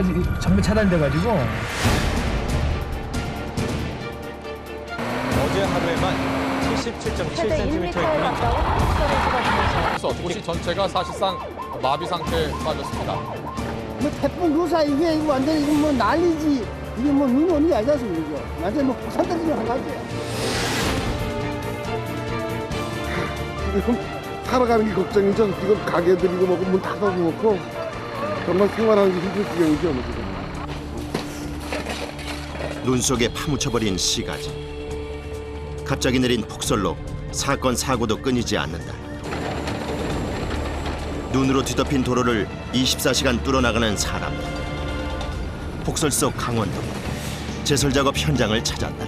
차까지 전면 차단돼가지고. 어제 하루에만 77.7cm의 그래서 도시 전체가 사실상 마비 상태에 빠졌습니다. 뭐 태풍 루사 이게 이거 완전 이거 뭐 난리지. 이게 뭐 눈이 오는 게 아니지 않습니까? 이거. 완전 뭐 폭탄 터지는 한가지야. 지금 살아가는 게 걱정이죠. 지금 가게들이고 뭐고 문 닫아놓고 정말 생활하는 게 힘들 지경이죠. 뭐 지금. 눈 속에 파묻혀버린 시가지. 갑자기 내린 폭설로 사건 사고도 끊이지 않는다. 눈으로 뒤덮인 도로를 24시간 뚫어나가는 사람들. 폭설 속 강원도. 제설 작업 현장을 찾았다.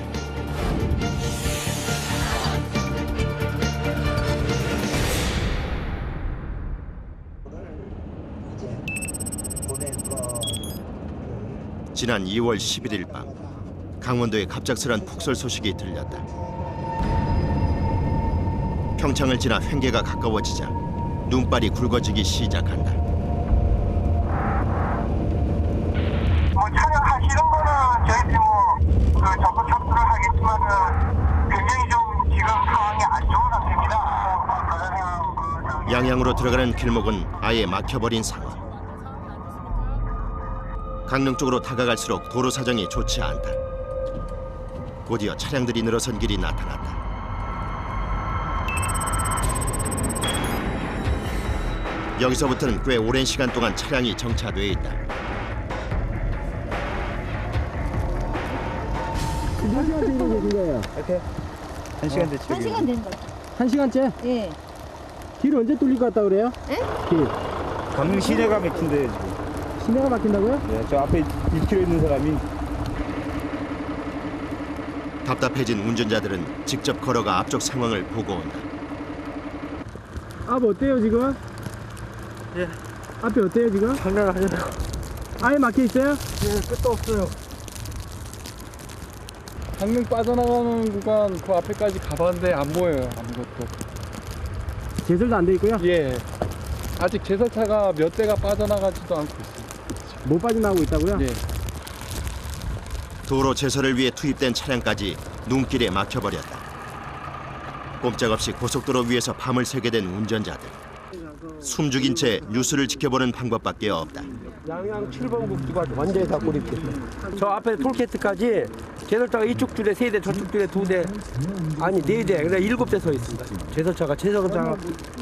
지난 2월 11일 밤 강원도에 갑작스런 폭설 소식이 들렸다. 평창을 지나 횡계가 가까워지자 눈발이 굵어지기 시작한다. 뭐 촬영하시는 거는 저희들이 뭐 적극 협조를 하겠지만은 굉장히 좀 지금 상황이 안 좋은 상태입니다. 양양으로 들어가는 길목은 아예 막혀버린 상황. 강릉 쪽으로 다가갈수록 도로 사정이 좋지 않다. 곧이어 차량들이 늘어선 길이 나타났다. 여기서부터는 꽤 오랜 시간 동안 차량이 정차돼 있다. 몇 시간째 이러고 계신 거예요? 이렇게 1시간 됐지. 1시간 된 거죠. 1시간째? 예. 길 언제 뚫릴 것 같다 그래요? 예? 길. 강릉 시내가 막힌데 지금. 시내가 막힌다고요? 네, 저 앞에 1km 있는 사람이. 답답해진 운전자들은 직접 걸어가 앞쪽 상황을 보고 온다. 앞 어때요 지금? 예. 앞이 어때요 지금? 장난 아니에요. 아예 막혀 있어요? 예, 끝도 없어요. 강릉 빠져나가는 구간 그 앞에까지 가봤는데 안 보여요, 아무것도. 제설도 안 돼 있고요? 예. 아직 제설차가 몇 대가 빠져나가지도 않고 있어요. 못 빠져나오고 있다고요? 예. 도로 제설을 위해 투입된 차량까지 눈길에 막혀버렸다. 꼼짝없이 고속도로 위에서 밤을 새게 된 운전자들. 숨죽인 채 뉴스를 지켜보는 방법밖에 없다. 양양 7번 국도가 완전히 다 고립됐어요. 저 앞에 톨게이트까지 제설차가 이쪽 줄에 3대, 저쪽 줄에 2대, 아니 4대, 그래 7대 서 있습니다. 제설차가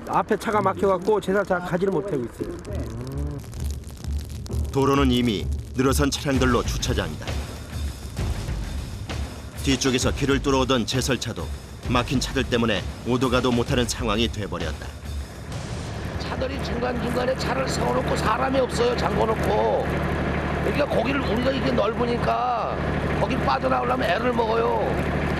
앞에 차가 막혀갖고 제설차가 가지를 못하고 있어요. 도로는 이미 늘어선 차량들로 주차장이다. 뒤쪽에서 길을 뚫어오던 제설차도 막힌 차들 때문에 오도 가도 못하는 상황이 돼버렸다. 차들이 중간중간에 차를 세워놓고 사람이 없어요. 잠궈놓고. 그러니까 거기를 우리가 이게 넓으니까 거기 빠져나오려면 애를 먹어요.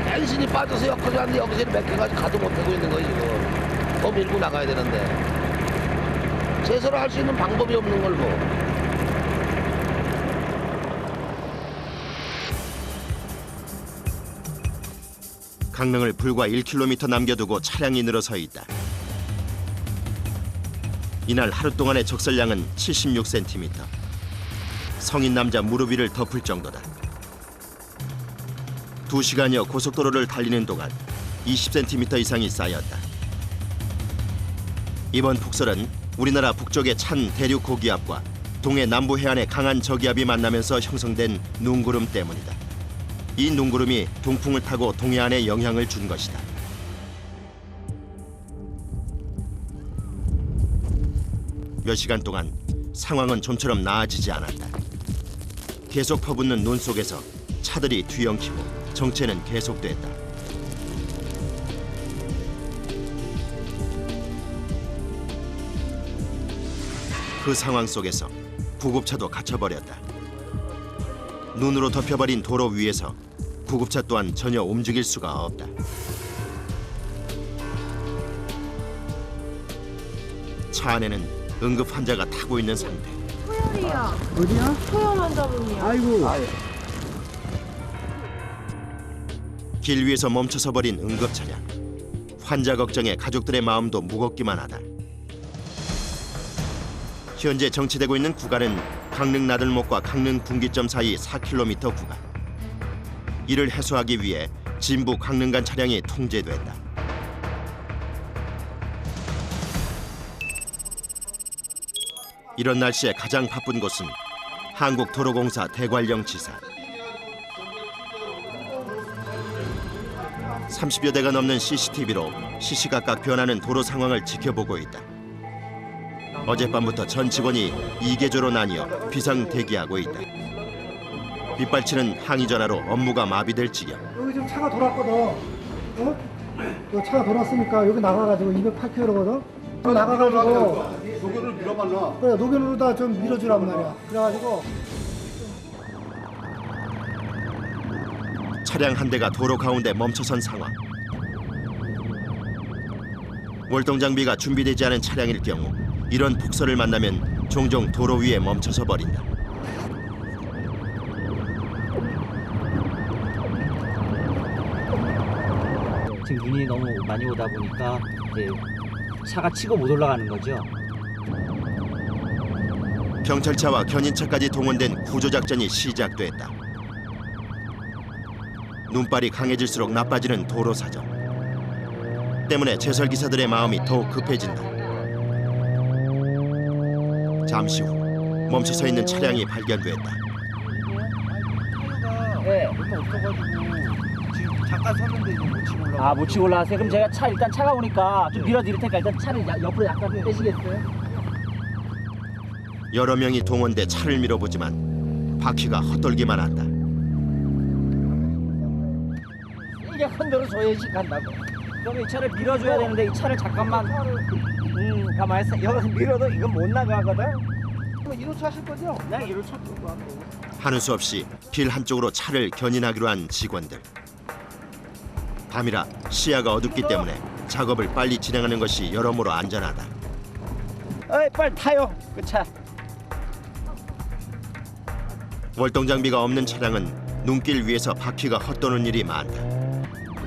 엔진이 빠져서 여기까지 왔는데 여기서 몇 개까지 가도 못하고 있는 거예요 지금. 더 밀고 나가야 되는데. 제설을 할 수 있는 방법이 없는 걸 뭐. 강릉을 불과 1km 남겨두고 차량이 늘어서 있다. 이날 하루 동안의 적설량은 76cm. 성인 남자 무릎 위를 덮을 정도다. 2시간여 고속도로를 달리는 동안 20cm 이상이 쌓였다. 이번 폭설은 우리나라 북쪽의 찬 대륙 고기압과 동해 남부 해안의 강한 저기압이 만나면서 형성된 눈구름 때문이다. 이 눈구름이 동풍을 타고 동해안에 영향을 준 것이다. 몇 시간 동안 상황은 좀처럼 나아지지 않았다. 계속 퍼붓는 눈 속에서 차들이 뒤엉키고 정체는 계속됐다. 그 상황 속에서 구급차도 갇혀버렸다. 눈으로 덮여버린 도로 위에서 구급차 또한 전혀 움직일 수가 없다. 차 안에는 응급 환자가 타고 있는 상태. 소열이요. 어디야? 소열 환자분이요. 아이고. 길 위에서 멈춰서 버린 응급 차량. 환자 걱정에 가족들의 마음도 무겁기만 하다. 현재 정체되고 있는 구간은 강릉 나들목과 강릉 분기점 사이 4km 구간. 이를 해소하기 위해 진부 강릉 간 차량이 통제됐다. 이런 날씨에 가장 바쁜 곳은 한국도로공사 대관령 지사. 30여 대가 넘는 CCTV로 시시각각 변하는 도로 상황을 지켜보고 있다. 어젯밤부터 전 직원이 2계조로 나뉘어 비상 대기하고 있다. 빗발치는 항의 전화로 업무가 마비될 지경. 여기 지금 차가 돌았거든. 어? 너 차가 돌았으니까 여기 나가가지고 208km거든. 나가가지고 노견을 밀어봤나? 그래 노견으로다 좀 밀어주란 말이야. 그래가지고 차량 한 대가 도로 가운데 멈춰선 상황. 월동 장비가 준비되지 않은 차량일 경우 이런 폭설을 만나면 종종 도로 위에 멈춰서 버린다. 지금 눈이 너무 많이 오다 보니까 이제 차가 치고 못 올라가는 거죠. 경찰차와 견인차까지 동원된 구조작전이 시작됐다. 눈발이 강해질수록 나빠지는 도로 사정. 때문에 제설기사들의 마음이 더욱 급해진다. 잠시 후 멈춰서 있는 차량이 발견됐다. 네. 아, 못 치고 올라가세요? 그럼 제가 일단 차가 오니까 좀 밀어드릴 테니까 일단 차를 옆으로 약간 빼시겠어요? 여러 명이 동원돼 차를 밀어보지만 바퀴가 헛돌기만 한다. 이게 흔들어줘야지 간다고. 그럼 이 차를 밀어줘야 되는데 이 차를 잠깐만 가만히 있어. 여기서 밀어도 이건 못 나가거든. 1호차 하실 거죠? 네, 1호차 들고 왔고. 하는 수 없이 길 한쪽으로 차를 견인하기로 한 직원들. 밤이라 시야가 어둡기 때문에 작업을 빨리 진행하는 것이 여러모로 안전하다. 어이, 빨리 타요. 그 차. 월동 장비가 없는 차량은 눈길 위에서 바퀴가 헛도는 일이 많다.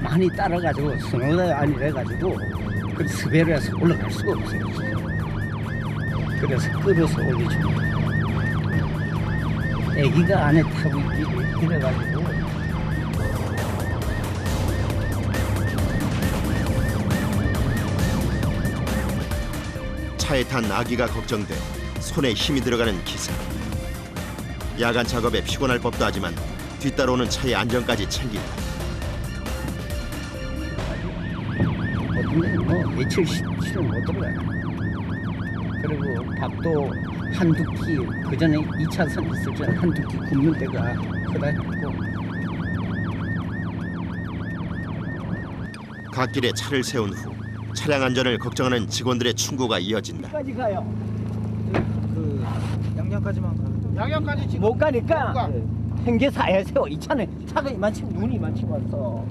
많이 따라가지고 스노우가 아니래가지고 그 스베르에서 올라갈 수가 없어요. 그래서 끌어서 올리죠. 애기가 안에 타고 이래가지고 차에 탄 아기가 걱정돼 손에 힘이 들어가는 기사. 야간 작업에 피곤할 법도 하지만 뒤따라오는 차의 안전까지 챙긴다. 어떤 뭐 며칠 실은 못 들어가요. 그리고 밥도 한두 끼, 그 전에 2차선 있을 때 한두 끼 굶는 때가 크다 했고. 갓길에 차를 세운 후 차량 안전을 걱정하는 직원들의 충고가 이어진다. 까지 가요. 그 양양까지만 가. 양양까지 지금 못 가니까 행계사 하세요. 이 차는 차가 이만치 눈이 이만치 왔어.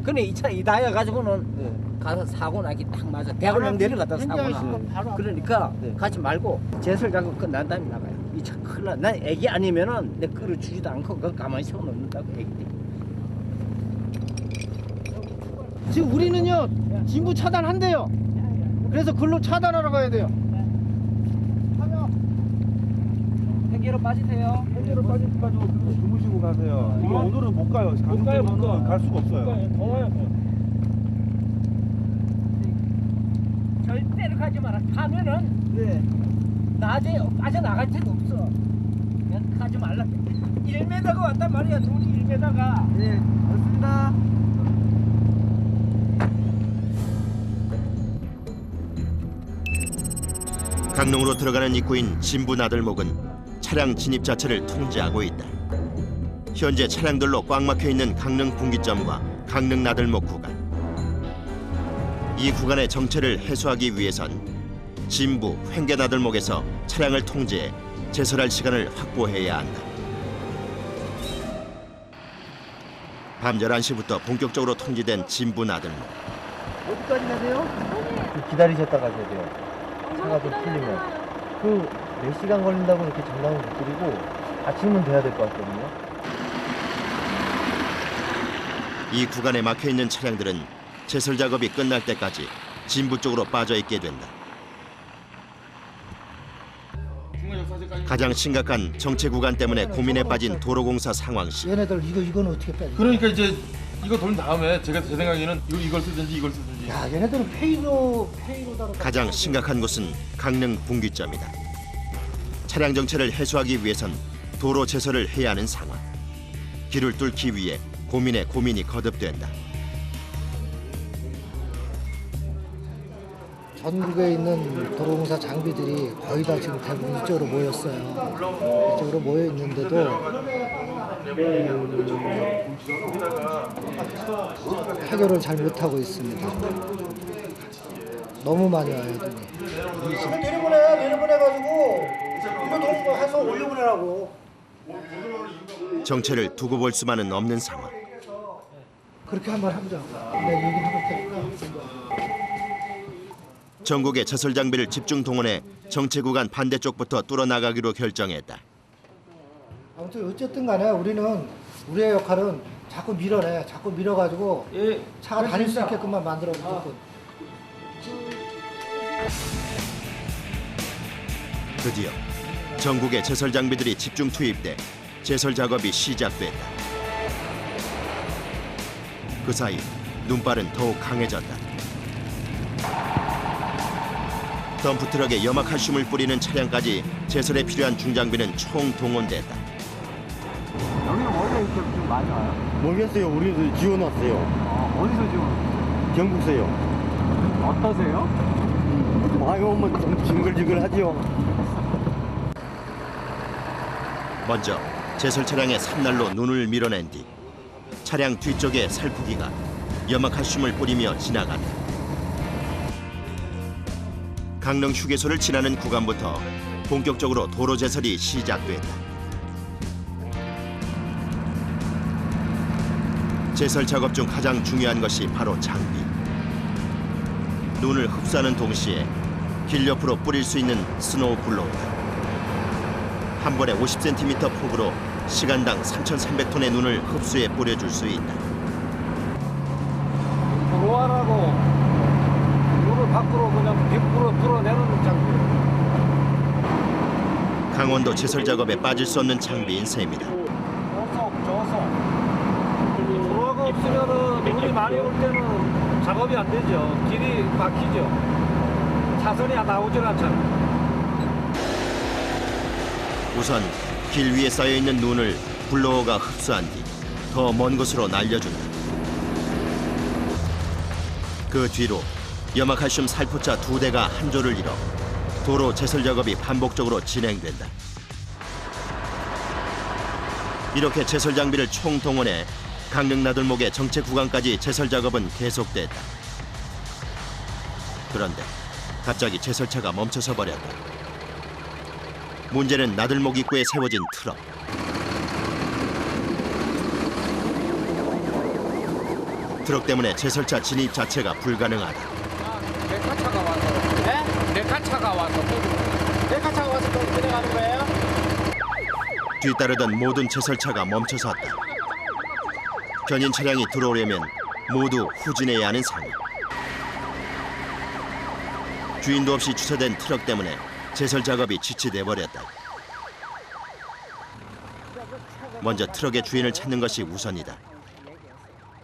근데 이 차 이다여 가지고는 가서 사고 나기 딱 맞아. 대학을 내려갔다 사고 나. 그러니까 가지 말고 제설 작업 끝난 다음에 나가요. 이 차 큰일 나. 난 애기 아니면은 내 끌어주지도 않고 그거 가만히 세워놓는다고 애기들. 지금 우리는요 진부 차단한대요. 그래서 글로 차단하러 가야 돼요. 행계로 빠지세요. 현재로 빠지가지고 주무시고 가세요. 이게 오늘은 못 가요. 못 가요. 갈 수가 없어요. 더워요. 절대로 가지 마라. 가면은 낮에 빠져나갈 데도 없어. 그냥 가지 말라. 1m가 왔단 말이야. 눈이 1m가. 네, 맞습니다. 강릉으로 들어가는 입구인 진부 나들목은 차량 진입 자체를 통제하고 있다. 현재 차량들로 꽉 막혀 있는 강릉 분기점과 강릉 나들목 구간. 이 구간의 정체를 해소하기 위해선 진부 횡계 나들목에서 차량을 통제해 제설할 시간을 확보해야 한다. 밤 11시부터 본격적으로 통제된 진부 나들목. 어디까지 가세요? 기다리셨다 가셔야 돼요. 차가 좀 풀리면. 그 몇 시간 걸린다고 이렇게 장담을 못 드리고 아침은 돼야 될 것 같거든요. 이 구간에 막혀 있는 차량들은 제설 작업이 끝날 때까지 진부 쪽으로 빠져 있게 된다. 가장 심각한 정체 구간 때문에 고민에 빠진 도로공사 상황시. 얘네들 이건 어떻게 빼? 그러니까 이제 이거 돌린 다음에 제 생각에는 이걸 쓰든지 이걸 쓰든지. 야, 얘네들은 페이로 따로. 가장 심각한 곳은 강릉 분기점이다. 차량 정체를 해소하기 위해선 도로 제설을 해야 하는 상황. 길을 뚫기 위해 고민에 고민이 거듭된다. 전국에 있는 도로공사 장비들이 거의 다 지금 대부분 이쪽으로 모였어요. 이쪽으로 모여 있는데도 해결을 잘 못하고 있습니다. 너무 많이 와요, 애들이. 내려보내가지고 이거 돈 해서 올려보내라고. 정체를 두고 볼 수만은 없는 상황. 그렇게 한번 해보자. 내가 얘기해볼 테니까. 전국의 제설 장비를 집중 동원해 정체 구간 반대쪽부터 뚫어 나가기로 결정했다. 아무튼 어쨌든 간에 우리의 역할은 자꾸 밀어내. 자꾸 밀어가지고 차가 다닐 수 있게끔만 만들어 놓고. 드디어 전국의 제설 장비들이 집중 투입돼 제설 작업이 시작됐다. 그 사이 눈발은 더욱 강해졌다. 덤프트럭에 염화칼슘을 뿌리는 차량까지 제설에 필요한 중장비는 총 동원됐다. 여기는 원래 이렇게 좀 많이 와요? 모르겠어요. 우리도 지원 왔어요. 어디서 지원? 경북서요. 어떠세요? 아이고 뭐 좀 징글징글하지요. 먼저 제설 차량의 산날로 눈을 밀어낸 뒤 차량 뒤쪽에 살푸기가 염화칼슘을 뿌리며 지나간다. 강릉 휴게소를 지나는 구간부터 본격적으로 도로 제설이 시작됐다. 제설 작업 중 가장 중요한 것이 바로 장비. 눈을 흡수하는 동시에 길 옆으로 뿌릴 수 있는 스노우 블로우다. 한 번에 50cm 폭으로 시간당 3,300톤의 눈을 흡수해 뿌려줄 수 있다. 도로하라고 눈을 밖으로 그냥 100% 뚫어내는 장비. 강원도 제설 작업에 빠질 수 없는 장비인 셈이다. 도로가 없으면은 눈이 많이 올 때는 작업이 안 되죠. 길이 막히죠. 차선이 나오질 않잖아요. 우선 길 위에 쌓여있는 눈을 블로어가 흡수한 뒤 더 먼 곳으로 날려준다. 그 뒤로 염화칼슘 살포차 2대가 한 조를 이뤄 도로 제설 작업이 반복적으로 진행된다. 이렇게 제설 장비를 총동원해 강릉 나들목의 정체 구간까지 제설 작업은 계속됐다. 그런데 갑자기 제설차가 멈춰서 버렸다. 문제는 나들목 입구에 세워진 트럭. 트럭 때문에 제설차 진입 자체가 불가능하다. 레카차가 와서. 네? 레카차가 와서. 레카차가 와서 또 들어가는 거예요? 뒤따르던 모든 제설차가 멈춰섰다. 견인 차량이 들어오려면 모두 후진해야 하는 상황. 주인도 없이 주차된 트럭 때문에 제설 작업이 지체돼 버렸다. 먼저 트럭의 주인을 찾는 것이 우선이다.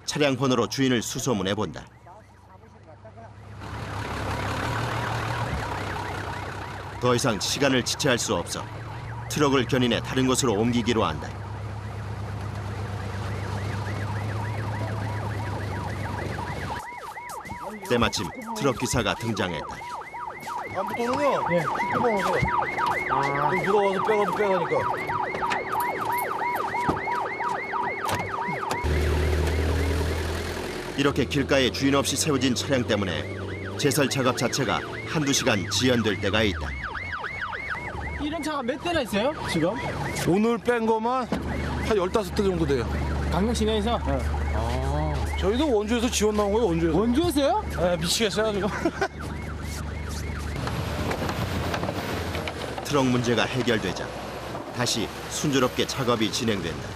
차량 번호로 주인을 수소문해 본다. 더 이상 시간을 지체할 수 없어 트럭을 견인해 다른 곳으로 옮기기로 한다. 때마침 트럭 기사가 등장했다. 다음부터는요. 예. 좀 누가 와서 빼가니까. 이렇게 길가에 주인 없이 세워진 차량 때문에 제설 작업 자체가 한두 시간 지연될 때가 있다. 이런 차가 몇 대나 있어요? 지금? 오늘 뺀 것만 한 15대 정도 돼요. 강릉 시내에서? 네. 저희도 원주에서 지원 나온 거예요, 원주에서. 원주에서요? 네, 미치겠어요, 지금. 트럭 문제가 해결되자 다시 순조롭게 작업이 진행된다.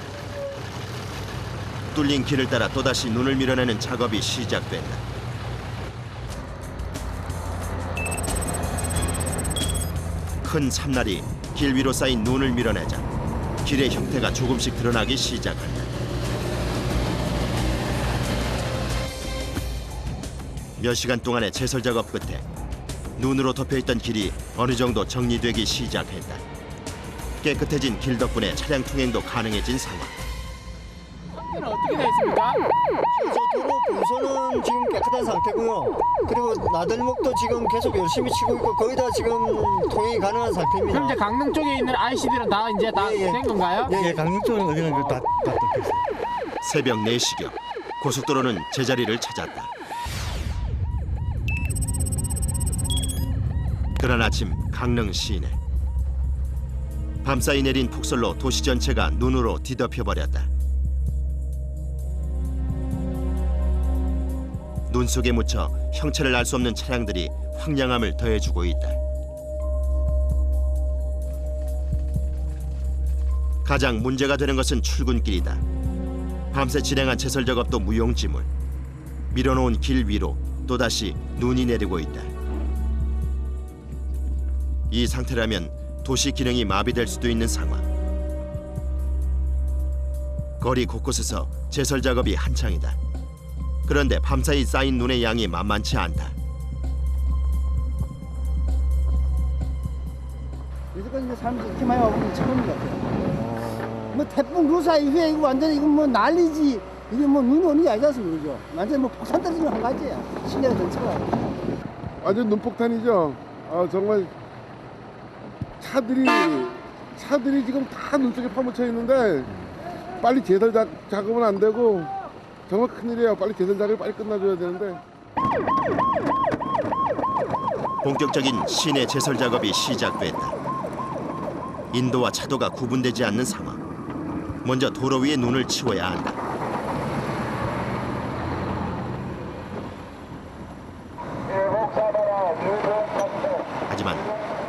뚫린 길을 따라 또다시 눈을 밀어내는 작업이 시작된다. 큰 삼날이 길 위로 쌓인 눈을 밀어내자 길의 형태가 조금씩 드러나기 시작한다. 몇 시간 동안의 제설 작업 끝에 눈으로 덮여있던 길이 어느 정도 정리되기 시작했다. 깨끗해진 길 덕분에 차량 통행도 가능해진 상황. 상태는 어떻게 되어 있습니까? 도로 본선은 지금 깨끗한 상태고요. 그리고 나들목도 지금 계속 열심히 치고 있고 거의 다 지금 통행이 가능한 상태입니다. 그럼 이제 강릉 쪽에 있는 IC들은 다 이제 다 된 건가요? 예, 강릉 쪽은 어디는 다 덮였어요. 새벽 4시경 고속도로는 제자리를 찾았다. 그런 아침 강릉 시내. 밤사이 내린 폭설로 도시 전체가 눈으로 뒤덮여버렸다. 눈 속에 묻혀 형체를 알 수 없는 차량들이 황량함을 더해주고 있다. 가장 문제가 되는 것은 출근길이다. 밤새 진행한 제설 작업도 무용지물. 밀어놓은 길 위로 또다시 눈이 내리고 있다. 이 상태라면 도시 기능이 마비될 수도 있는 상황. 거리 곳곳에서 제설 작업이 한창이다. 그런데 밤사이 쌓인 눈의 양이 만만치 않다. 여기까지 이제 사람들이 이렇게 많이 와보면 처음인 것 같아요. 뭐 태풍 루사 이후에 이거 완전 이거 뭐 난리지. 이게 뭐 눈이 오는 게 아니지 않습니까? 그죠? 완전 뭐 폭탄 떨어지는 한 가지야. 시내가 전체가. 완전 눈폭탄이죠. 정말 차들이 지금 다 눈 속에 파묻혀 있는데 빨리 제설 작업은 안 되고 정말 큰일이에요. 빨리 제설 작업이 빨리 끝나줘야 되는데. 본격적인 시내 제설 작업이 시작됐다. 인도와 차도가 구분되지 않는 상황. 먼저 도로 위에 눈을 치워야 한다. 하지만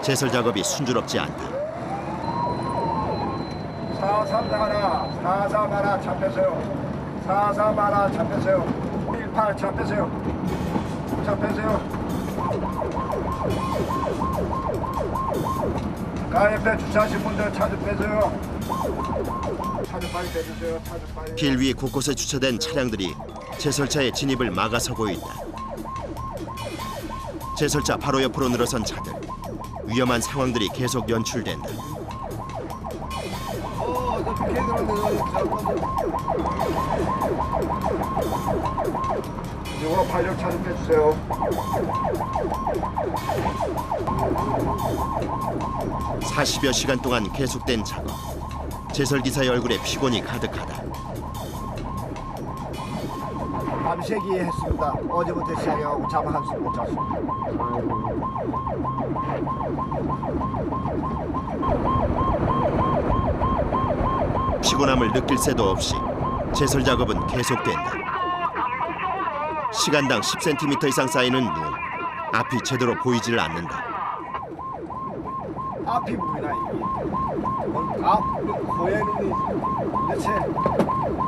제설 작업이 순조롭지 않다. 4-3 하나, 4-3 하나 차 빼세요. 4-3 하나 차 빼세요. 1-8 차 빼세요. 차 빼세요. 가 옆에 주차하신 분들 차 좀 빼세요. 차 좀 빨리 빼주세요. 차 좀 빨리. 길 위 곳곳에 주차된 차량들이 제설차의 진입을 막아서고 있다. 제설차 바로 옆으로 늘어선 차들. 위험한 상황들이 계속 연출된다. 이거로 발력 차 좀 빼주세요. (40여) 시간 동안 계속된 작업. 제설기사의 얼굴에 피곤이 가득하다. 밤새기 했습니다. 어제부터 시작해가지고 잠 한숨 못 잤습니다. 피곤함을 느낄 새도 없이 제설 작업은 계속된다. 시간당 10cm 이상 쌓이는 눈. 앞이 제대로 보이질 않는다. 앞이 보이나 이게? 앞 코에 눈이 대체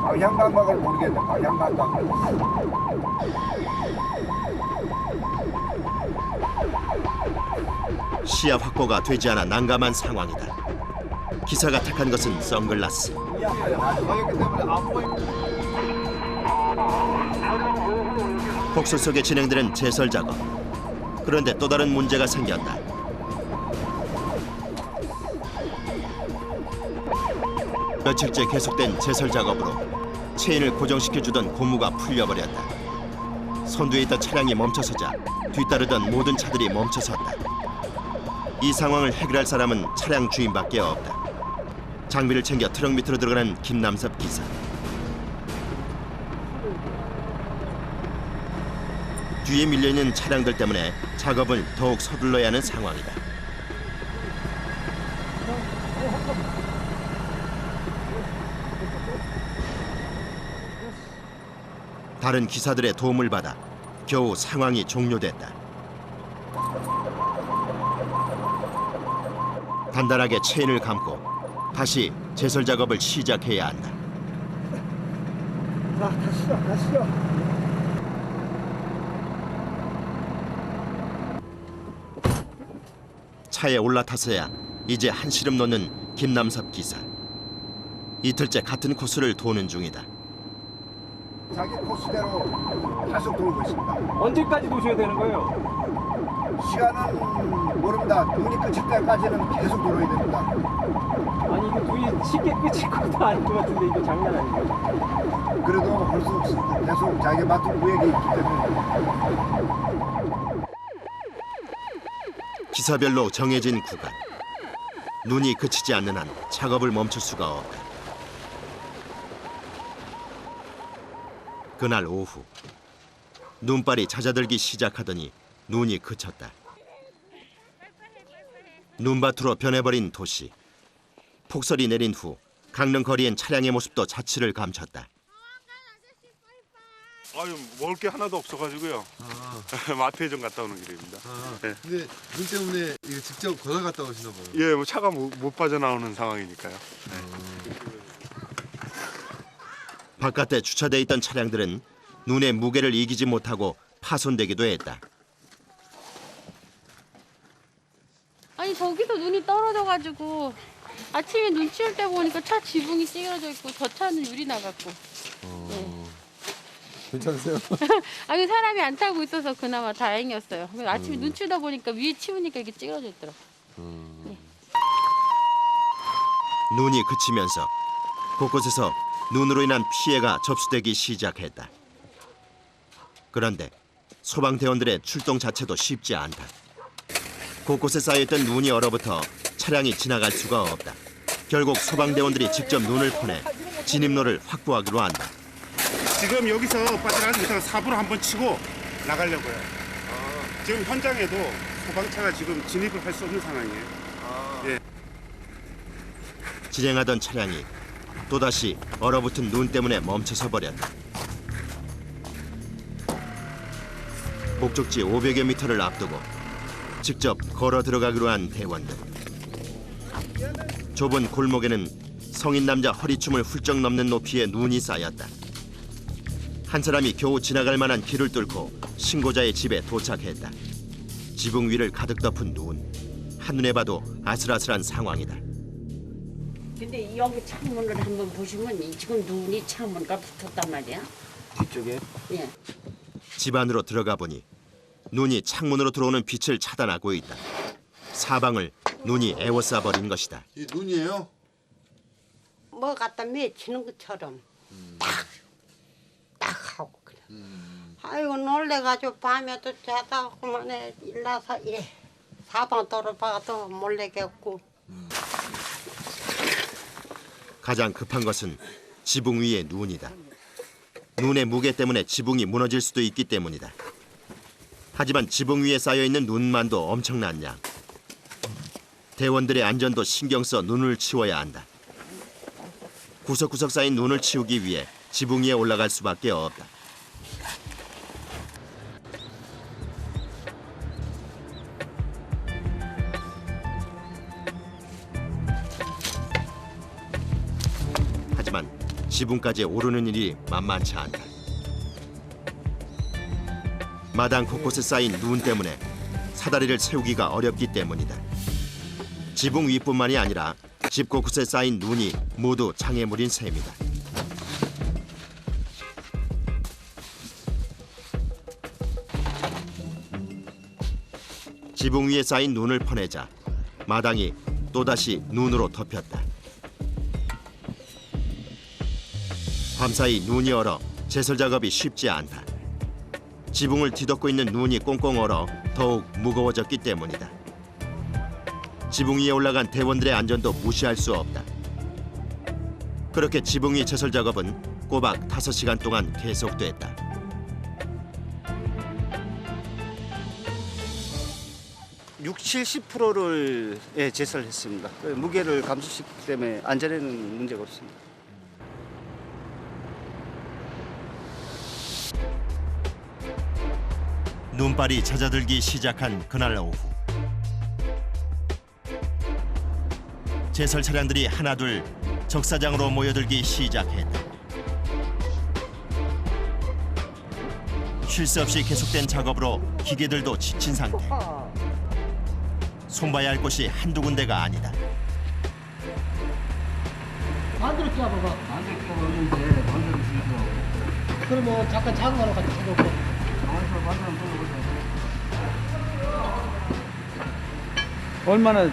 방향 감각을 모르겠네. 방향 감각을. 시야 확보가 되지 않아 난감한 상황이다. 기사가 택한 것은 선글라스. 폭설 속에 진행되는 제설 작업. 그런데 또 다른 문제가 생겼다. 며칠째 계속된 제설 작업으로 체인을 고정시켜주던 고무가 풀려버렸다. 선두에 있던 차량이 멈춰서자 뒤따르던 모든 차들이 멈춰섰다. 이 상황을 해결할 사람은 차량 주인밖에 없다. 장비를 챙겨 트럭 밑으로 들어가는 김남섭 기사. 뒤에 밀려있는 차량들 때문에 작업을 더욱 서둘러야 하는 상황이다. 다른 기사들의 도움을 받아 겨우 상황이 종료됐다. 단단하게 체인을 감고 다시 제설 작업을 시작해야 한다. 자, 다시요. 차에 올라타서야 이제 한시름 놓는 김남섭 기사. 이틀째 같은 코스를 도는 중이다. 자기 코스대로 계속 돌고 있습니다. 언제까지 도셔야 되는 거예요? 시간은 모릅니다. 눈이 그칠 때까지는 계속 돌아야 됩니다. 아니 이거 눈이 쉽게 끝일 것도 아닐 것 같은데 이거 장난 아니에요? 그래도 할 수 없습니다. 계속 자기 맡은 구역이 있기 때문에. 기사별로 정해진 구간. 눈이 그치지 않는 한 작업을 멈출 수가 없다. 그날 오후 눈발이 잦아들기 시작하더니 눈이 그쳤다. 눈밭으로 변해버린 도시. 폭설이 내린 후 강릉 거리엔 차량의 모습도 자취를 감췄다. 아유, 먹을 게 하나도 없어가지고요. 마트에 좀 갔다 오는 길입니다. 네. 근데 눈 때문에 이거 직접 걸어갔다 오시나 봐요. 예, 뭐 차가 못 빠져나오는 상황이니까요. 바깥에 주차돼 있던 차량들은 눈의 무게를 이기지 못하고 파손되기도 했다. 아니 저기도 눈이 떨어져가지고 아침에 눈 치울 때 보니까 차 지붕이 찌그러져 있고 저 차는 유리 나갔고. 네. 괜찮으세요? 아니 사람이 안 타고 있어서 그나마 다행이었어요. 아침에 눈 치우다 보니까 위에 치우니까 이게 찌그러져 있더라고. 네. 눈이 그치면서 곳곳에서 눈으로 인한 피해가 접수되기 시작했다. 그런데 소방대원들의 출동 자체도 쉽지 않다. 곳곳에 쌓여있던 눈이 얼어붙어 차량이 지나갈 수가 없다. 결국 소방대원들이 직접 눈을 퍼내 진입로를 확보하기로 한다. 지금 여기서 빠져나가지 못하고 삽으로 한번 치고 나가려고요. 지금 현장에도 소방차가 지금 진입을 할 수 없는 상황이에요. 예. 진행하던 차량이 또다시 얼어붙은 눈 때문에 멈춰서 버렸다. 목적지 500여 미터를 앞두고 직접 걸어 들어가기로 한 대원들. 좁은 골목에는 성인 남자 허리춤을 훌쩍 넘는 높이의 눈이 쌓였다. 한 사람이 겨우 지나갈 만한 길을 뚫고 신고자의 집에 도착했다. 지붕 위를 가득 덮은 눈. 한눈에 봐도 아슬아슬한 상황이다. 근데 여기 창문을 한번 보시면 지금 눈이 창문과 붙었단 말이야. 뒤쪽에? 예. 집 안으로 들어가 보니 눈이 창문으로 들어오는 빛을 차단하고 있다. 사방을 눈이 에워싸 버린 것이다. 이 눈이에요? 뭐 갖다 맺히는 것처럼 딱 하고 그래. 아이고 놀래가지고 밤에도 자다 그만에 일나서 사방도로 봐도 몰래 겠고. 가장 급한 것은 지붕 위의 눈이다. 눈의 무게 때문에 지붕이 무너질 수도 있기 때문이다. 하지만 지붕 위에 쌓여있는 눈만도 엄청난 양. 대원들의 안전도 신경 써 눈을 치워야 한다. 구석구석 쌓인 눈을 치우기 위해 지붕 위에 올라갈 수밖에 없다. 하지만 지붕까지 오르는 일이 만만치 않다. 마당 곳곳에 쌓인 눈 때문에 사다리를 세우기가 어렵기 때문이다. 지붕 위뿐만이 아니라 집 곳곳에 쌓인 눈이 모두 장애물인 셈이다. 지붕 위에 쌓인 눈을 퍼내자 마당이 또다시 눈으로 덮였다. 밤사이 눈이 얼어 제설 작업이 쉽지 않다. 지붕을 뒤덮고 있는 눈이 꽁꽁 얼어 더욱 무거워졌기 때문이다. 지붕 위에 올라간 대원들의 안전도 무시할 수 없다. 그렇게 지붕 위 제설 작업은 꼬박 5시간 동안 계속됐다. (60~70%) 70%를 제설했습니다. 무게를 감소시키기 때문에 안전에는 문제가 없습니다. 눈발이 잦아들기 시작한 그날 오후. 제설 차량들이 하나둘 적사장으로 모여들기 시작했다. 쉴 새 없이 계속된 작업으로 기계들도 지친 상태. 손봐야 할 곳이 한두 군데가 아니다. 반대로 뛰어봐봐. 반대로 뛰어보는데 반대로 뛰어서. 그러면 잠깐 작은 거로 같이 쳐놓고. 얼마나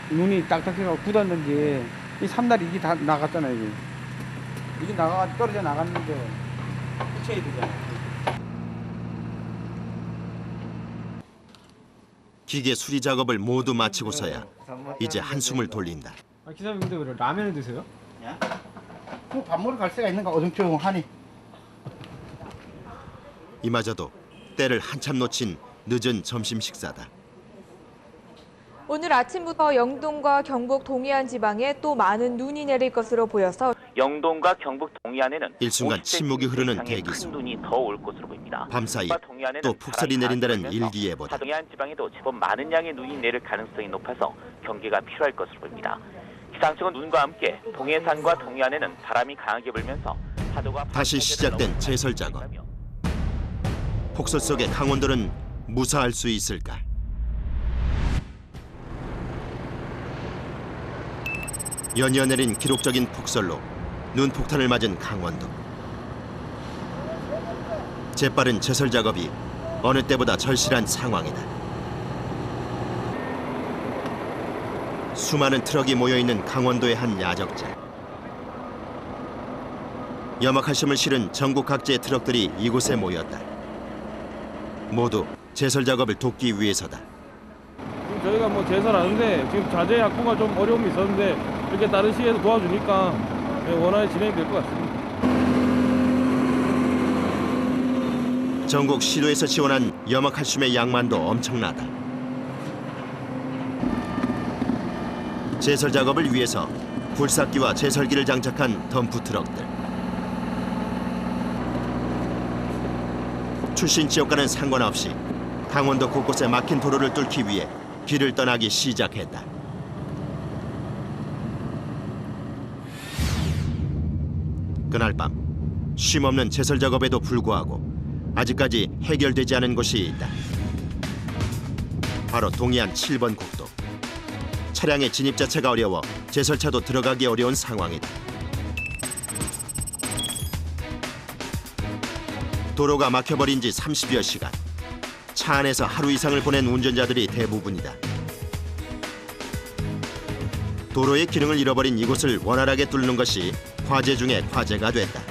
눈이 딱딱해서 굳었는지 이 삼다리 이게 다 나갔잖아요. 이게 나가 떨어져 나갔는데 붙여야 되잖아. 기계 수리 작업을 모두 마치고서야 이제 한숨을 돌린다. 아, 기사님 근데 왜 라면을 드세요? 밥 먹으러 갈 새가 있는가 어정쩡하니. 이마저도 때를 한참 놓친 늦은 점심 식사다. 오늘 아침부터 영동과 경북 동해안 지방에 또 많은 눈이 내릴 것으로 보여서 영동과 경북 동해안에는 일순간 침묵이 흐르는 대기 속 눈이 더 올 것으로 보입니다. 밤사이 또 폭설이 내린다는 일기예보다. 동해안 지방에도 제법 많은 양의 눈이 내릴 가능성이 높아서 경계가 필요할 것으로 보입니다. 기상청은 눈과 함께 동해산과 동해안에는 바람이 강하게 불면서 파도가 다시 시작된 제설 작업. 폭설 속의 강원도는 무사할 수 있을까? 연이어 내린 기록적인 폭설로 눈폭탄을 맞은 강원도. 재빠른 제설 작업이 어느 때보다 절실한 상황이다. 수많은 트럭이 모여있는 강원도의 한 야적장. 염화칼슘을 실은 전국 각지의 트럭들이 이곳에 모였다. 모두 제설 작업을 돕기 위해서다. 저희가 뭐 제설하는데 지금 자재 확보가 좀 어려움이 있었는데 이렇게 다른 시에서 도와주니까 원활히 진행될 것 같습니다. 전국 시도에서 지원한 염화칼슘의 양만도 엄청나다. 제설 작업을 위해서 굴삭기와 제설기를 장착한 덤프 트럭들. 출신 지역과는 상관없이 강원도 곳곳에 막힌 도로를 뚫기 위해 길을 떠나기 시작했다. 그날 밤 쉼없는 제설 작업에도 불구하고 아직까지 해결되지 않은 곳이 있다. 바로 동해안 7번 국도. 차량의 진입 자체가 어려워 제설차도 들어가기 어려운 상황이다. 도로가 막혀버린 지 30여 시간. 차 안에서 하루 이상을 보낸 운전자들이 대부분이다. 도로의 기능을 잃어버린 이곳을 원활하게 뚫는 것이 과제 중에 과제가 됐다.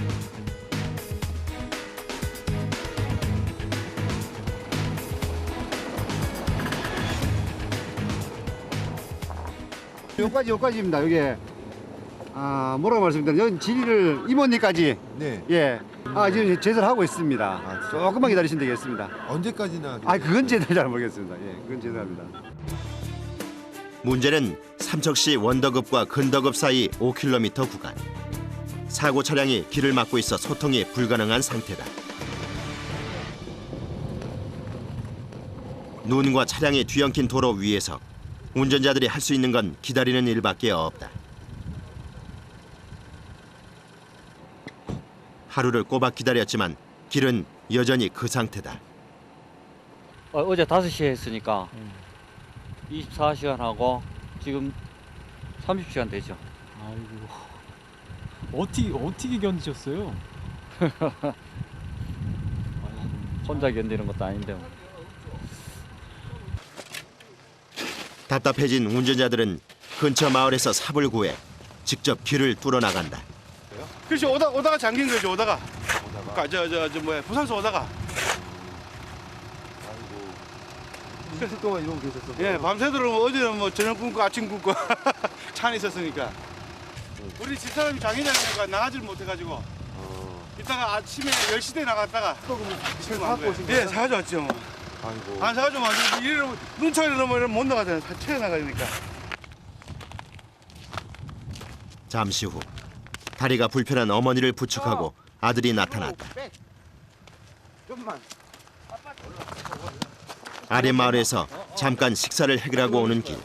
여기까지입니다. 여기 뭐라고 말씀드리면 여기 지리를 이모니까지 네. 예. 지금 제설하고 있습니다. 조금만 기다리시면 되겠습니다. 언제까지나? 그건 제대로 잘 모르겠습니다. 예, 그건 제대로 합니다. 문제는 삼척시 원더급과 근더급 사이 5km 구간. 사고 차량이 길을 막고 있어 소통이 불가능한 상태다. 눈과 차량이 뒤엉킨 도로 위에서 운전자들이 할 수 있는 건 기다리는 일밖에 없다. 하루를 꼬박 기다렸지만 길은 여전히 그 상태다. 어제 5시에 했으니까 24시간 하고 지금 30시간 되죠. 아이고. 어떻게 견디셨어요? 혼자 견디는 것도 아닌데. 답답해진 운전자들은 근처 마을에서 삽을 구해 직접 길을 뚫어 나간다. 그렇지 오다가 잠긴 거죠. 오다가. 부산서 오다가. 이틀 동안 이러고 계셨어요? 예, 밤새도록 어제는 뭐 저녁 굶고 아침 굶고 차 안에 있었으니까. 우리 집사람이 장애장이니까 나가지를 못해가지고 이따가 아침에 10시대에 나갔다가 지금 사갖고 오신 거예요? 예, 사가지고 왔죠. 아이고. 안 사가지고 왔는데 이래로 눈차게 넘으면 못 나가잖아요. 차에 나가니까. 잠시 후 다리가 불편한 어머니를 부축하고 아들이 나타났다. 아랫마을에서 잠깐 식사를 해결하고 오는 길.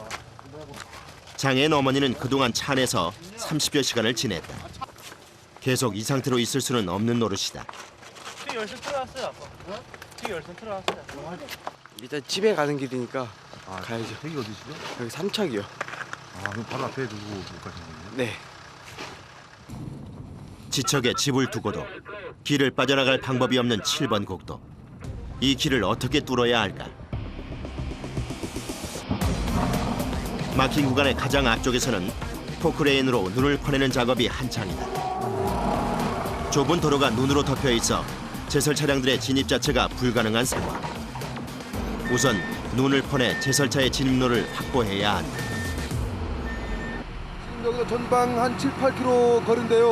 장애인 어머니는 그동안 차 안에서 30여 시간을 지냈다. 계속 이 상태로 있을 수는 없는 노릇이다. 뒤 열쇠 틀어놨어요. 뒤 열쇠 틀어놨어요. 일단 집에 가는 길이니까 가야죠. 여기 어디시죠? 여기 삼척이요. 아, 그럼 바로 앞에 두고 못 가시는 거예요? 네. 지척에 집을 두고도 길을 빠져나갈 방법이 없는 7번 국도. 이 길을 어떻게 뚫어야 할까? 막힌 구간의 가장 앞쪽에서는 포크레인으로 눈을 퍼내는 작업이 한창이다. 좁은 도로가 눈으로 덮여 있어 제설 차량들의 진입 자체가 불가능한 상황. 우선 눈을 퍼내 제설차의 진입로를 확보해야 한다. 여기서 전방 한 7, 8km 거리인데요.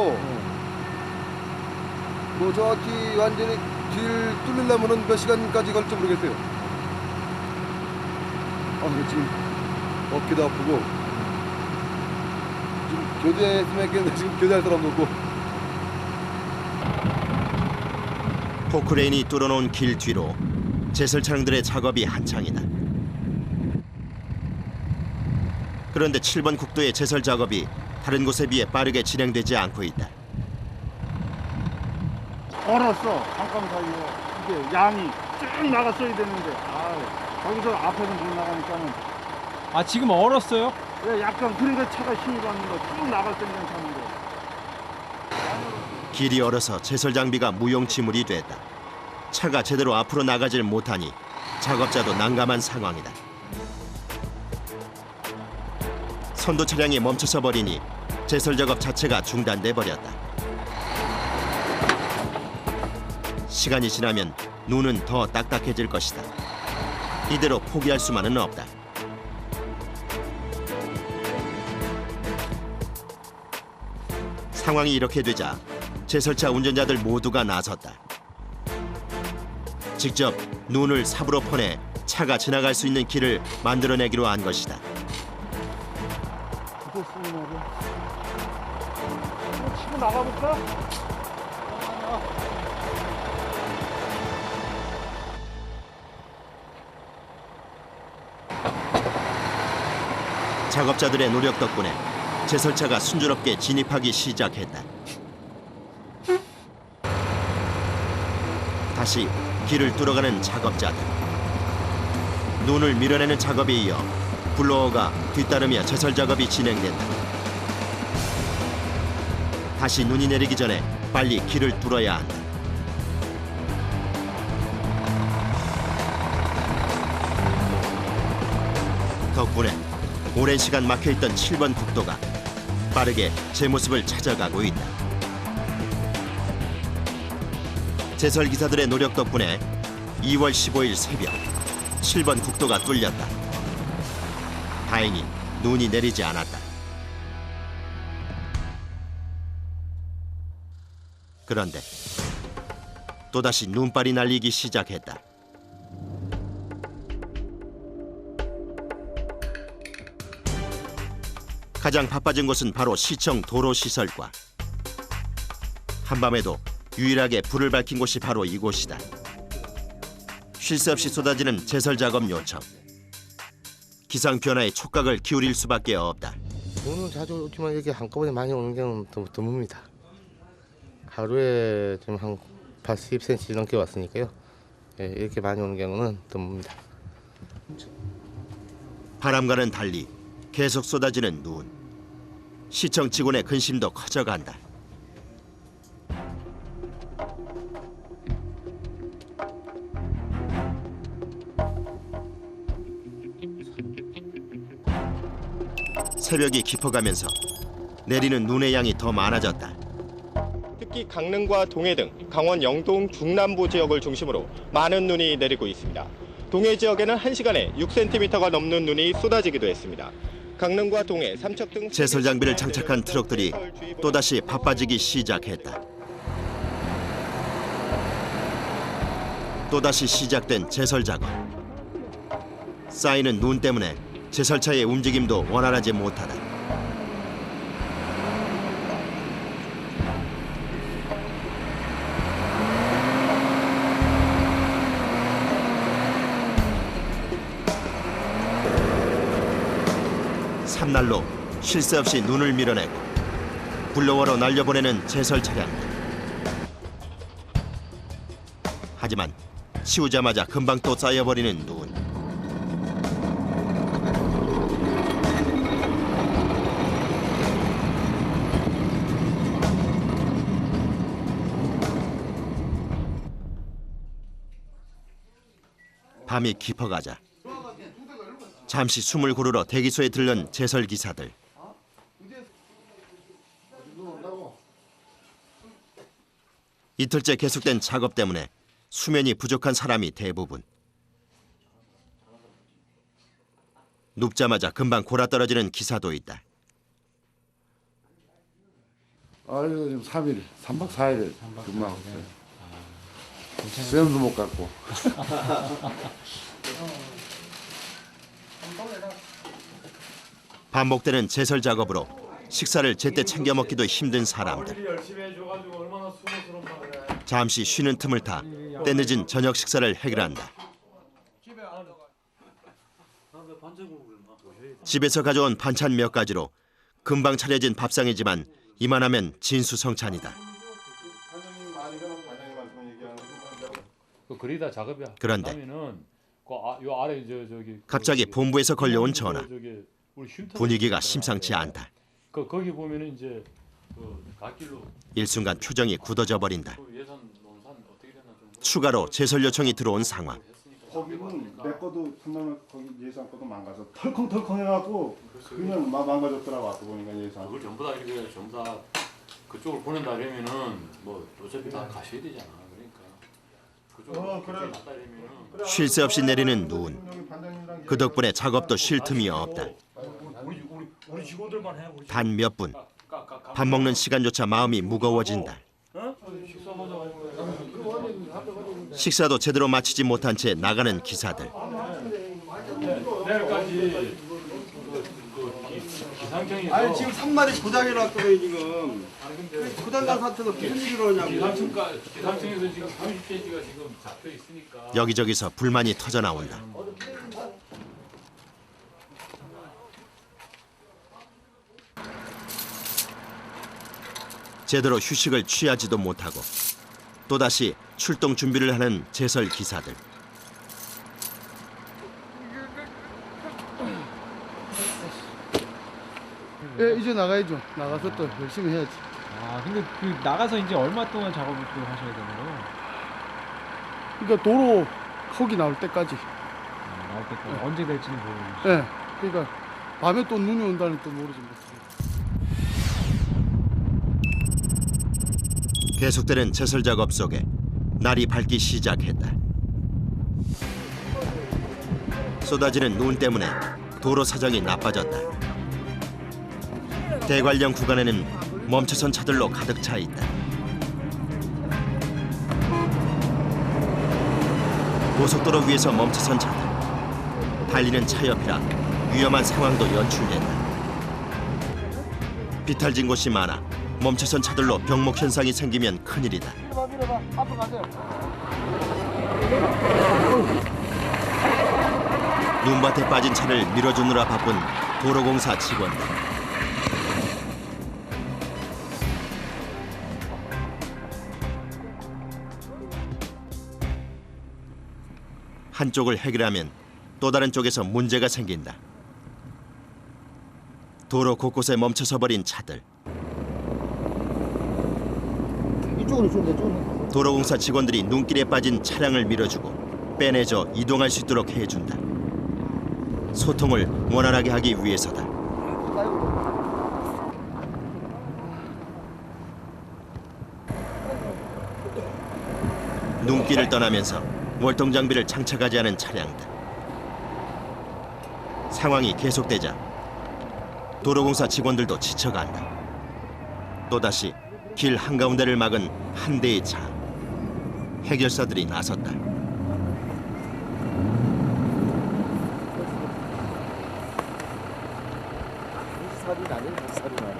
뭐 정확히 완전히 길 뚫리려면 몇 시간까지 걸릴지 모르겠어요. 지금 어깨도 아프고 지금 교대했으면 했겠는데 지금 교대할 사람도 없고. 포크레인이 뚫어놓은 길 뒤로 제설 차량들의 작업이 한창이다. 그런데 7번 국도의 제설 작업이 다른 곳에 비해 빠르게 진행되지 않고 있다. 얼었어. 잠깐 사이에 이게 양이 쭉 나갔어야 되는데 거기서 앞에서 못 나가니까는. 아 지금 얼었어요? 예, 약간 그러니까 차가 힘이 받는 거 쭉 나갈 때 괜찮은데. 길이 얼어서 제설 장비가 무용지물이 됐다. 차가 제대로 앞으로 나가질 못하니 작업자도 난감한 상황이다. 선도 차량이 멈춰서 버리니 제설 작업 자체가 중단돼 버렸다. 시간이 지나면 눈은 더 딱딱해질 것이다. 이대로 포기할 수만은 없다. 상황이 이렇게 되자 제설차 운전자들 모두가 나섰다. 직접 눈을 삽으로 퍼내 차가 지나갈 수 있는 길을 만들어내기로 한 것이다. 치고 나가볼까? 작업자들의 노력 덕분에 제설차가 순조롭게 진입하기 시작했다. 다시 길을 뚫어가는 작업자들. 눈을 밀어내는 작업에 이어 블로어가 뒤따르며 제설 작업이 진행된다. 다시 눈이 내리기 전에 빨리 길을 뚫어야 한다. 덕분에 오랜 시간 막혀있던 7번 국도가 빠르게 제 모습을 찾아가고 있다. 제설 기사들의 노력 덕분에 2월 15일 새벽 7번 국도가 뚫렸다. 다행히 눈이 내리지 않았다. 그런데 또다시 눈발이 날리기 시작했다. 가장 바빠진 곳은 바로 시청 도로시설과. 한밤에도 유일하게 불을 밝힌 곳이 바로 이곳이다. 쉴 새 없이 쏟아지는 제설 작업 요청. 기상 변화에 촉각을 기울일 수밖에 없다. 눈은 자주 오지만 이렇게 한꺼번에 많이 오는 경우는 드뭅니다. 하루에 좀 한 80cm 넘게 왔으니까요. 예, 이렇게 많이 오는 경우는 드뭅니다. 바람과는 달리 계속 쏟아지는 눈. 시청 직원의 근심도 커져간다. 새벽이 깊어가면서 내리는 눈의 양이 더 많아졌다. 특히 강릉과 동해 등 강원 영동 중남부 지역을 중심으로 많은 눈이 내리고 있습니다. 동해 지역에는 1시간에 6cm가 넘는 눈이 쏟아지기도 했습니다. 강릉과 동해, 삼척 등 제설 장비를 장착한 트럭들이 또다시 바빠지기 시작했다. 또다시 시작된 제설 작업. 쌓이는 눈 때문에 제설차의 움직임도 원활하지 못하다. 삼날로 쉴 새 없이 눈을 밀어내고 블로워로 날려보내는 제설 차량들. 하지만 치우자마자 금방 또 쌓여버리는 눈. 밤이 깊어가자 잠시 숨을 고르러 대기소에 들른 제설 기사들. 이틀째 계속된 작업 때문에 수면이 부족한 사람이 대부분. 눕자마자 금방 골아떨어지는 기사도 있다. 지금 3일, 3박 4일 근무하고 있어요. 수염도 못 깎고. 반복되는 제설 작업으로 식사를 제때 챙겨 먹기도 힘든 사람들. 잠시 쉬는 틈을 타 때늦은 저녁 식사를 해결한다. 집에서 가져온 반찬 몇 가지로 금방 차려진 밥상이지만 이만하면 진수성찬이다. 그리다 작업이 그런데 하면은 요 아래 저기 갑자기 본부에서 걸려온 전화. 분위기가 심상치 않다. 거기 보면은 이제 갓길로 일순간 표정이 굳어져 버린다. 추가로 제설 요청이 들어온 상황. 거기는 내 거도 그나마 거기 예산 거도 망가져 털컹털컹 해갖고 그냥 망가졌더라고. 아까 보니까 예산. 그걸 전부 다 이렇게 전부 다 그쪽을 보낸다 그러면은 뭐 어차피 다 가셔야 되잖아. 그러니까 그쪽을 쉴 새 없이 내리는 눈. 그 덕분에 작업도 쉴 틈이 없다. 단 몇 분. 밥 먹는 시간조차 마음이 무거워진다. 식사도 제대로 마치지 못한 채 나가는 기사들. 내일까지 기상청이 아니 지금 3마리 고장해놨거든요 지금. 고장난 상태도 무슨 일을 하냐고. 기상청에서 지금 30cm가 지금 잡혀 있으니까. 여기저기서 불만이 터져 나온다. 제대로 휴식을 취하지도 못하고 또다시 출동 준비를 하는 제설 기사들. 예, 이제 나가야죠. 나가서 또 열심히 해야지. 근데 그 나가서 이제 얼마 동안 작업을 또 하셔야 되나요? 그러니까 도로 흙이 나올 때까지. 나올 때까지 언제 될지는 모르겠어요. 예. 그러니까 밤에 또 눈이 온다는 또 모르지 못해요. 계속되는 제설 작업 속에 날이 밝기 시작했다. 쏟아지는 눈 때문에 도로 사정이 나빠졌다. 대관령 구간에는 멈춰선 차들로 가득 차 있다. 고속도로 위에서 멈춰선 차들. 달리는 차 옆이라 위험한 상황도 연출된다. 비탈진 곳이 많아 멈춰선 차들로 병목 현상이 생기면 큰일이다. 밀어봐. 앞으로 가세요. 눈밭에 빠진 차를 밀어주느라 바쁜 도로공사 직원들. 한쪽을 해결하면 또 다른 쪽에서 문제가 생긴다. 도로 곳곳에 멈춰서 버린 차들. 이쪽으로 좀 내쪽으로. 도로공사 직원들이 눈길에 빠진 차량을 밀어주고 빼내줘 이동할 수 있도록 해준다. 소통을 원활하게 하기 위해서다. 눈길을 떠나면서 월동 장비를 장착하지 않은 차량들. 상황이 계속되자 도로공사 직원들도 지쳐간다. 또다시 길 한가운데를 막은 한 대의 차. 해결사들이 나섰다. 살이 나네, 살이 나네.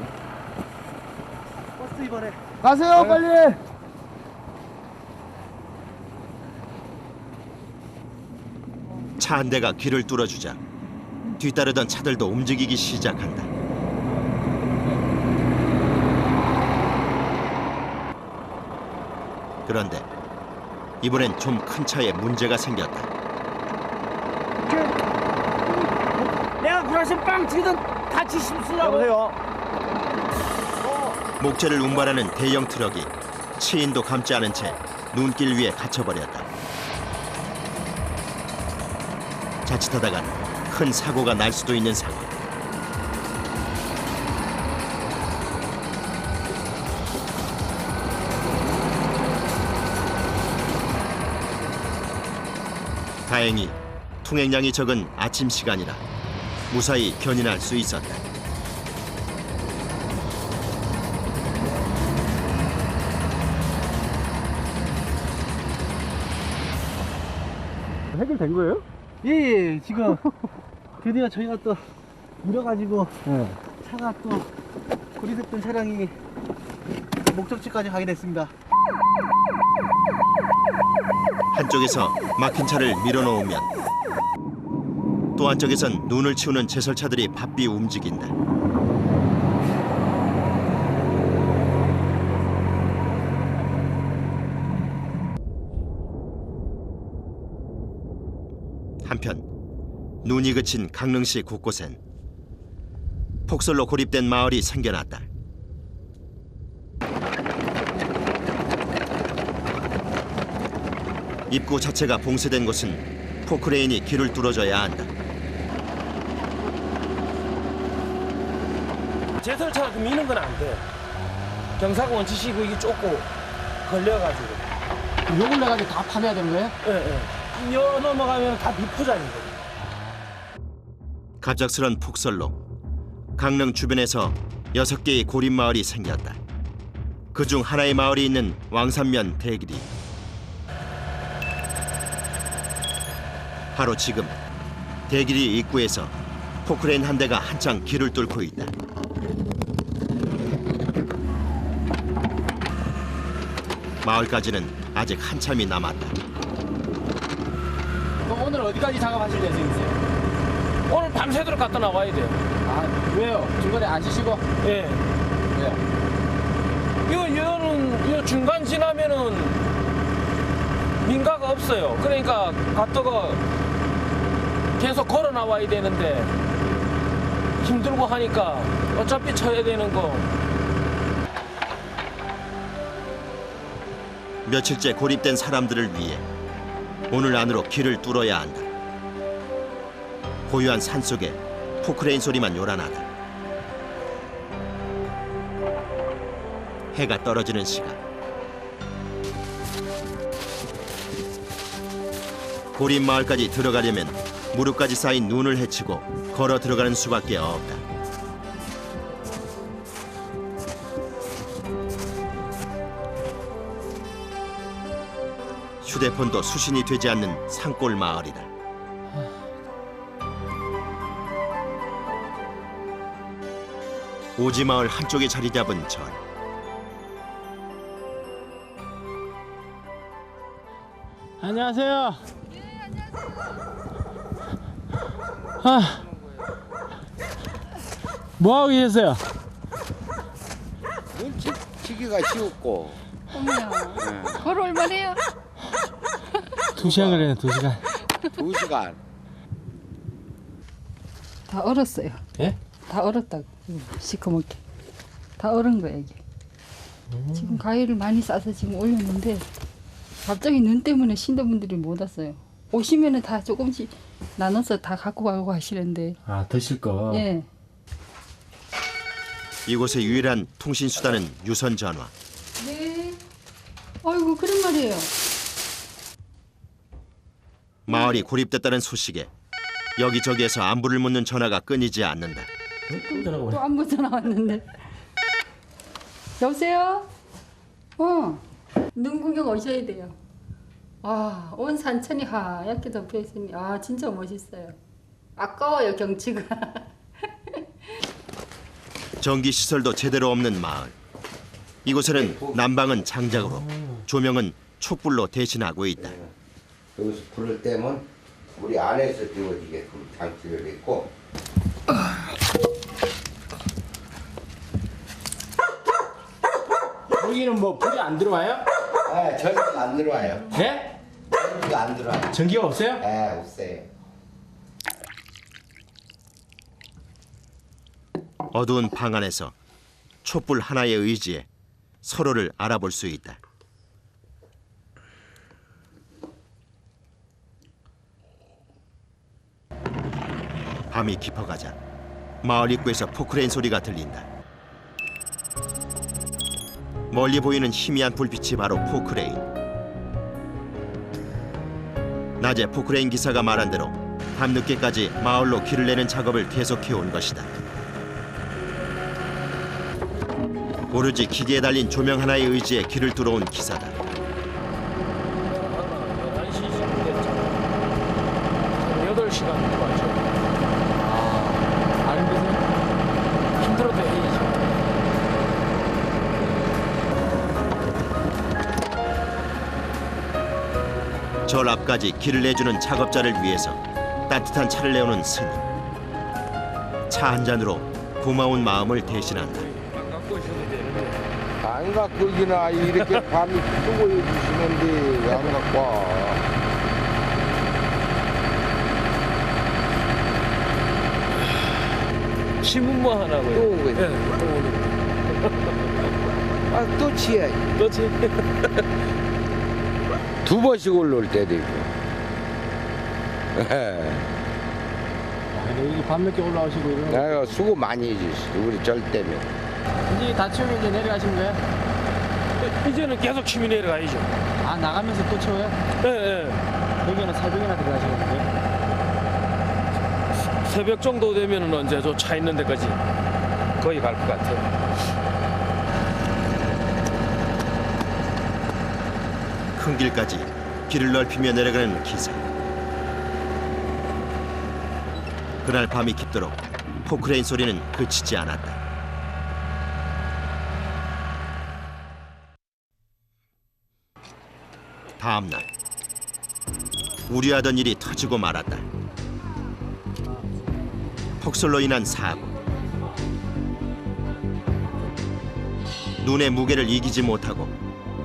버스 이번에. 가세요, 빨리. 차 한 대가 길을 뚫어주자 뒤따르던 차들도 움직이기 시작한다. 그런데 이번엔 좀 큰 차에 문제가 생겼다. 내가 그러신 빵 지금 같이 심으라고 해요. 목재를 운반하는 대형 트럭이 치인도 감지 않은 채 눈길 위에 갇혀버렸다. 자칫하다간 큰 사고가 날 수도 있는 상황. 다행히 통행량이 적은 아침 시간이라 무사히 견인할 수 있었다. 해결된 거예요? 예, 지금 드디어 저희가 또 밀어가지고 차가 또 고리됐던 차량이 목적지까지 가게 됐습니다. 한쪽에서 막힌 차를 밀어놓으면 또 한쪽에선 눈을 치우는 제설차들이 바삐 움직인다. 한편 눈이 그친 강릉시 곳곳엔 폭설로 고립된 마을이 생겨났다. 입구 자체가 봉쇄된 곳은 포크레인이 길을 뚫어줘야 한다. 제설차가 미는 건 안 돼. 경사가 원치시고 이게 좁고 걸려가지고. 요걸 내가지고 다 파내야 되는 거예요? 예. 여 넘어가면 다 미포장인 거예요. 갑작스런 폭설로 강릉 주변에서 6개의 고립마을이 생겼다. 그중 하나의 마을이 있는 왕산면 대길이 바로 지금 대길이 입구에서 포크레인 한 대가 한창 길을 뚫고 있다. 마을까지는 아직 한참이 남았다. 그럼 오늘 어디까지 작업하실 예정이세요? 오늘 밤새도록 갔다 나와야 돼요. 아, 왜요? 중간에 안 쉬시고? 예. 왜요? 이거 중간 지나면은 민가가 없어요. 그러니까 갔다가 계속 걸어 나와야 되는데 힘들고 하니까 어차피 쳐야 되는 거. 며칠째 고립된 사람들을 위해 오늘 안으로 길을 뚫어야 한다. 고요한 산속에 포크레인 소리만 요란하다. 해가 떨어지는 시간. 고립 마을까지 들어가려면 무릎까지 쌓인 눈을 헤치고 걸어 들어가는 수밖에 없다. 휴대폰도 수신이 되지 않는 산골 마을이다. 오지마을 한쪽에 자리 잡은 절. 안녕하세요. 아, 뭐하고 계세요? 눈치 치기가 쉬웠고. 어머야, 걸어올 만해요? 2시간 그래요, 2시간. 2시간. 다 얼었어요. 예? 다 얼었다고. 시커멓게. 다 얼은 거야, 이게. 지금 가위를 많이 싸서 지금 올렸는데 갑자기 눈 때문에 신도분들이 못 왔어요. 오시면은 다 조금씩 나눠서 다 갖고 가고 하시는데. 아, 드실 거? 예. 이곳의 유일한 통신 수단은 유선 전화. 네. 아이고, 그런 말이에요. 마을이 고립됐다는 소식에 여기저기에서 안부를 묻는 전화가 끊이지 않는다. 또 안부 전화 왔는데. 여보세요? 눈 구경 오셔야 돼요. 아, 온 산천이 하얗게 덮여 있으니 아, 진짜 멋있어요. 아까워요, 경치가. 전기 시설도 제대로 없는 마을. 이곳에는 난방은 장작으로, 조명은 촛불로 대신하고 있다. 여기서 불을 떼면 우리 안에서 데워지게끔 장치를 했고. 여기는 뭐 불이 안 들어와요? 아, 전기가 안 들어와요. 네? 전기가 안 들어와요. 전기가 없어요? 네, 없어요. 어두운 방 안에서 촛불 하나에 의지해 서로를 알아볼 수 있다. 밤이 깊어가자 마을 입구에서 포크레인 소리가 들린다. 멀리 보이는 희미한 불빛이 바로 포크레인. 낮에 포크레인 기사가 말한 대로 밤늦게까지 마을로 길을 내는 작업을 계속해온 것이다. 오로지 기계에 달린 조명 하나에 의지해 길을 뚫어온 기사다. 8시간 맞죠? 아는 데서 힘들어도 해야죠. 절 앞까지 길을 내주는 작업자를 위해서 따뜻한 차를 내오는 스님. 차 한 잔으로 고마운 마음을 대신한다. 안 갖고 오기나 이렇게 밤이 뜨고 해주시는데 왜 안 갖고 와? 신문만 하나고요. 또 오고 있어. 또 치야지. 또 치. 두 번씩 올라올 때도 있고. 여기 밤늦게 올라오시고 이러면 내가 수고 많이 해주시 우리 절 때문에. 이제 다 치우면 이제 내려가시는 거예요? 이제는 계속 치미 내려가야죠. 아 나가면서 또 치워요? 네. 여기는 새벽이나 들어가시거든요. 새벽 정도 되면은 언제 저 차 있는 데까지 거의 갈 것 같아요. 큰 길까지 길을 넓히며 내려가는 기사. 그날 밤이 깊도록 포크레인 소리는 그치지 않았다. 다음 날 우려하던 일이 터지고 말았다. 폭설로 인한 사고. 눈의 무게를 이기지 못하고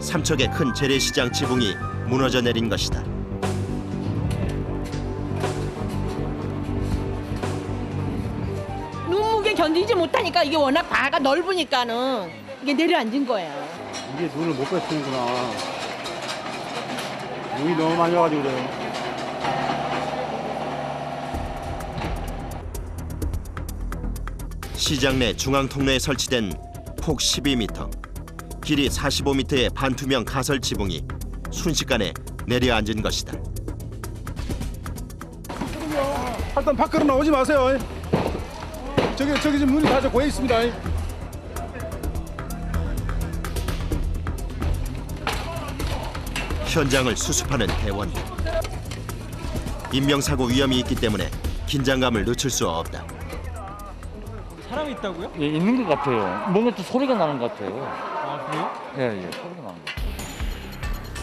삼척의 큰 재래시장 지붕이 무너져 내린 것이다. 눈무게 견디지 못하니까 이게 워낙 바가 넓으니까는 이게 내려앉은 거예요. 이게 눈을 못 뺐으는구나. 눈이 너무 많이 와가지고 그래요. 시장 내 중앙 통로에 설치된 폭 12m, 길이 45m의 반투명 가설 지붕이 순식간에 내려앉은 것이다. 일단 밖으로 나오지 마세요. 저기 지금 문이 다 고여 있습니다. 현장을 수습하는 대원들. 인명사고 위험이 있기 때문에 긴장감을 늦출 수 없다. 사람이 있다고요? 예, 있는 것 같아요. 뭔가 또 소리가 나는 것 같아요. 아 그래요? 예, 소리가 나는 것 같아요.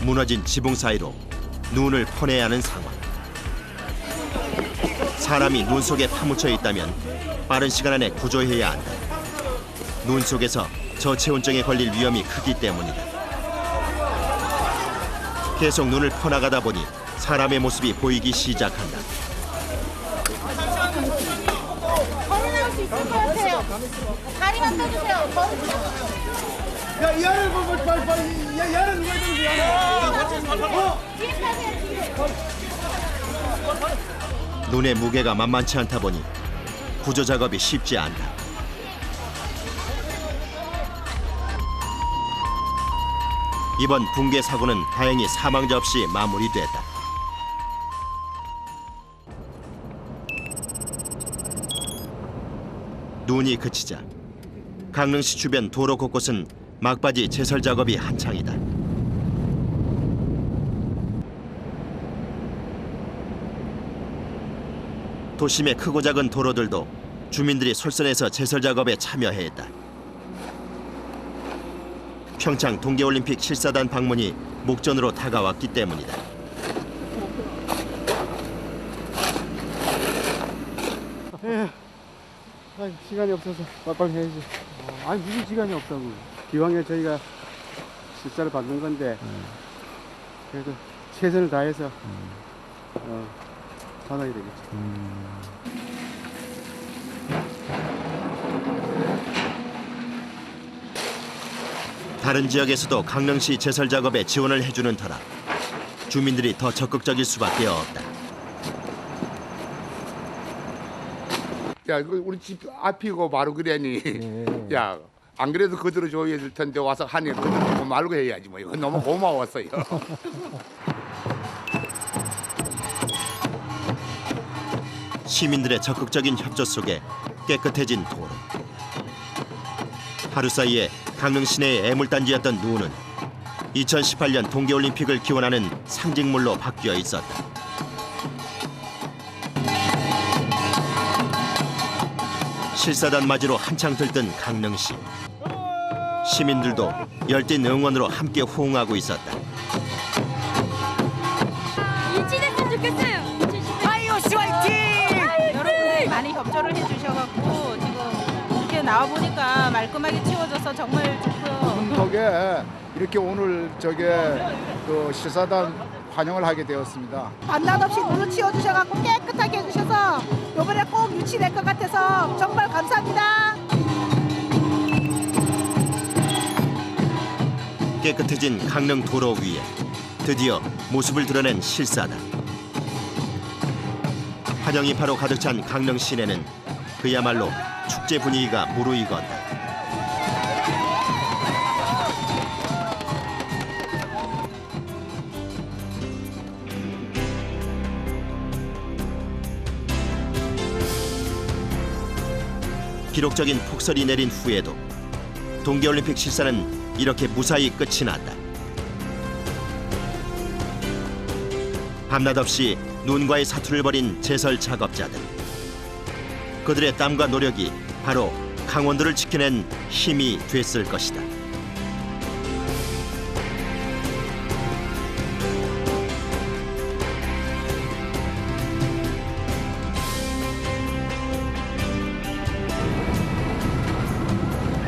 무너진 지붕 사이로 눈을 퍼내야 하는 상황. 사람이 눈 속에 파묻혀 있다면 빠른 시간 안에 구조해야 한다. 눈 속에서 저체온증에 걸릴 위험이 크기 때문이다. 계속 눈을 퍼나가다 보니 사람의 모습이 보이기 시작한다. 걸어나올 수 있을 것 같아요. 다리만 펴주세요. 야, 이 안에 빨리. 야, 이 안에 누가 있는지 이 안에. 뒤에 타세요. 뒤에. 눈의 무게가 만만치 않다 보니 구조 작업이 쉽지 않다. 이번 붕괴 사고는 다행히 사망자 없이 마무리됐다. 눈이 그치자 강릉시 주변 도로 곳곳은 막바지 제설 작업이 한창이다. 도심의 크고 작은 도로들도 주민들이 솔선해서 제설 작업에 참여했다. 평창 동계올림픽 실사단 방문이 목전으로 다가왔기 때문이다. 시간이 없어서 빨리 해야지. 아니 무슨 시간이 없다고. 기왕에 저희가 실사를 받는 건데 그래도 최선을 다해서 받아야 되겠죠. 다른 지역에서도 강릉시 제설 작업에 지원을 해주는 터라 주민들이 더 적극적일 수밖에 없다. 야, 이거 우리 집 앞이고 바로 그래니. 야, 안 그래도 그대로 줘야 될 텐데 와서 하니 그대로 주고 말고 해야지 뭐. 이거 너무 고마웠어요. 시민들의 적극적인 협조 속에 깨끗해진 도로. 하루 사이에 강릉 시내의 애물단지였던 누는 2018년 동계올림픽을 기원하는 상징물로 바뀌어 있었다. 실사단 맞이로 한창 들뜬 강릉시. 시민들도 열띤 응원으로 함께 호응하고 있었다. 일진했으면 좋겠어요. 아이오씨 화이팅! 여러분들이 많이 협조를 해주셔갖고 지금 이렇게 나와보니까 말끔하게 치워져서 정말 좋고요. 덕에 이렇게 오늘 그 시사단 환영을 하게 되었습니다. 밤낮 없이 눈을 치워주셔갖고 깨끗하게 해주셔서 이번에 꼭 유치될 것 같아서 정말 감사합니다. 깨끗해진 강릉 도로 위에 드디어 모습을 드러낸 실사단. 환영이 바로 가득 찬 강릉 시내는 그야말로 축제 분위기가 무르익었다. 기록적인 폭설이 내린 후에도 동계올림픽 실사는 이렇게 무사히 끝이 났다. 밤낮 없이 눈과의 사투를 벌인 제설 작업자들. 그들의 땀과 노력이 바로 강원도를 지켜낸 힘이 됐을 것이다.